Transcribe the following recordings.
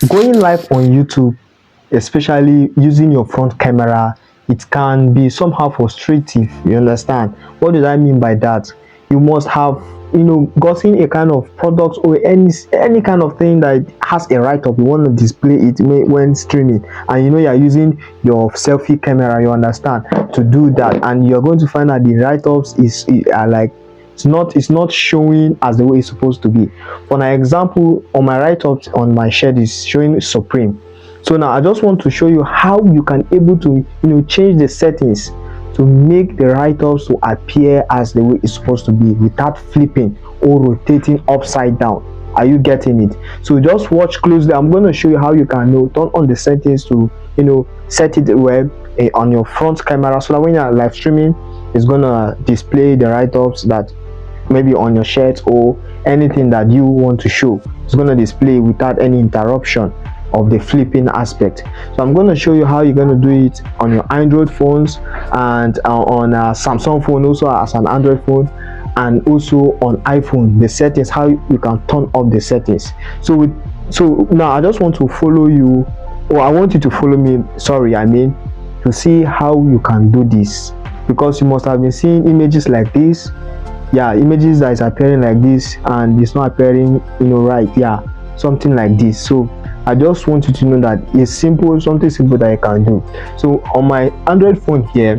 going live on YouTube, especially using your front camera, it can be somehow frustrating. You understand? What did I mean by that? You must have, gotten a kind of product or any kind of thing that has a write-up. You want to display it when streaming, and you are using your selfie camera, you understand, to do that, and you're going to find that the write-ups are like, it's not showing as the way it's supposed to be. For an example, on my write-up on my shed is showing Supreme. So now I just want to show you how you can able to change the settings to make the write-ups to appear as the way it's supposed to be without flipping or rotating upside down. Are you getting it? So just watch closely. I'm going to show you how you can turn on the settings to set it well on your front camera, so that when you're live streaming, it's gonna display the write-ups that maybe on your shirt or anything that you want to show. It's gonna display without any interruption of the flipping aspect. So I'm going to show you how you're going to do it on your Android phones, and on a Samsung phone also as an Android phone, and also on iPhone, the settings, how you can turn up the settings. So now I just want to follow you, or I want you to follow me, to see how you can do this, because you must have been seeing images like this, images that is appearing like this and it's not appearing right, something like this. So I just want you to know that it's something simple that you can do. So on my Android phone here,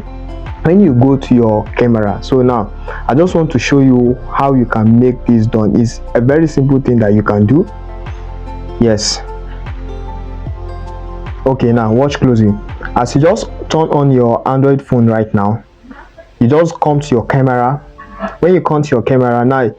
when you go to your camera, so now I just want to show you how you can make this done. It's a very simple thing that you can do. Yes. Okay, now watch closely. As you just turn on your Android phone right now, you just come to your camera. When you come to your camera now,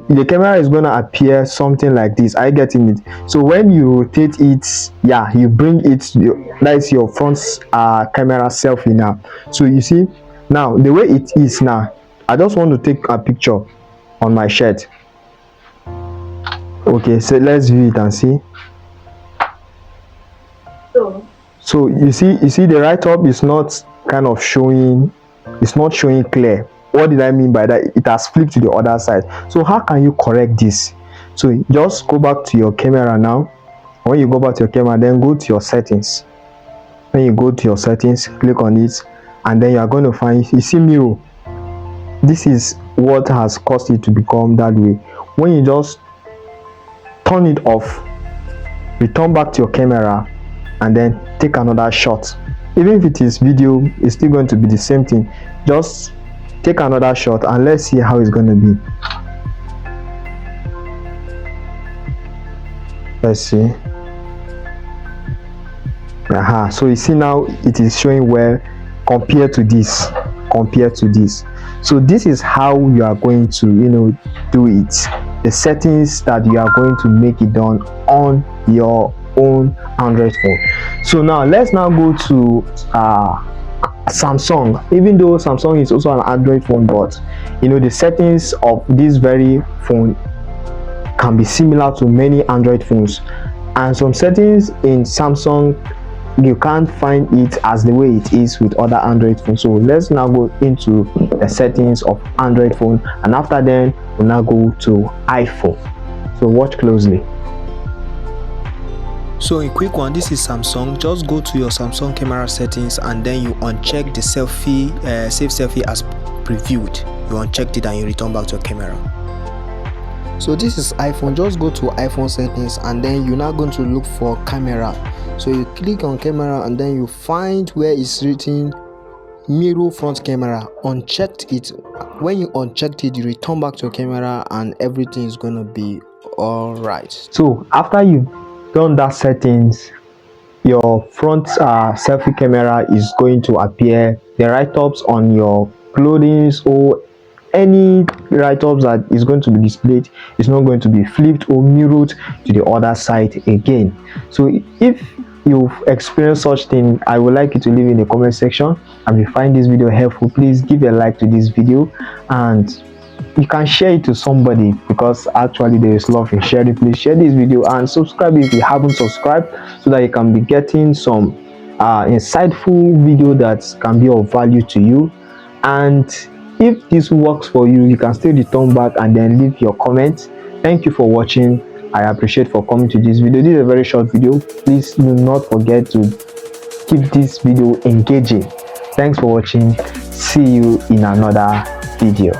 the camera is going to appear something like this. Are you getting it? So when you rotate it, you bring it, that's your front camera selfie now. So you see now the way it is now, I just want to take a picture on my shirt. Okay, so let's view it and see. So you see the write-up is not kind of showing, it's not showing clear. What did I mean by that? It has flipped to the other side. So how can you correct this? So just go back to your camera now. When you go back to your camera, then go to your settings. When you go to your settings, click on it, and then you are going to find, you see mirror. This is what has caused it to become that way. When you just turn it off, return back to your camera, and then take another shot. Even if it is video, it's still going to be the same thing. Just take another shot and let's see how it's going to be. Let's see. So you see now it is showing well compared to this. So this is how you are going to do it. The settings that you are going to make it done on your own Android phone. So now let's now go to Samsung. Even though Samsung is also an Android phone, but the settings of this very phone can be similar to many Android phones, and some settings in Samsung you can't find it as the way it is with other Android phones. So let's now go into the settings of Android phone, and after then we'll now go to iPhone. So watch closely. So a quick one, this is Samsung. Just go to your Samsung camera settings and then you uncheck the selfie, save selfie as previewed. You unchecked it and you return back to your camera. So this is iPhone. Just go to iPhone settings and then you're now going to look for camera. So you click on camera and then you find where it's written mirror front camera. Unchecked it. When you unchecked it, you return back to your camera and everything is going to be all right. So after you've done that settings, your front selfie camera is going to appear. The write-ups on your clothing or any write-ups that is going to be displayed is not going to be flipped or mirrored to the other side again. So if you've experienced such thing, I would like you to leave in the comment section, and if you find this video helpful, please give a like to this video, and you can share it to somebody, because actually there is love in sharing. Please share this video and subscribe if you haven't subscribed, so that you can be getting some insightful video that can be of value to you. And if this works for you, you can still return back and then leave your comment. Thank you for watching. I appreciate for coming to this video. This is a very short video. Please do not forget to keep this video engaging. Thanks for watching. See you in another video.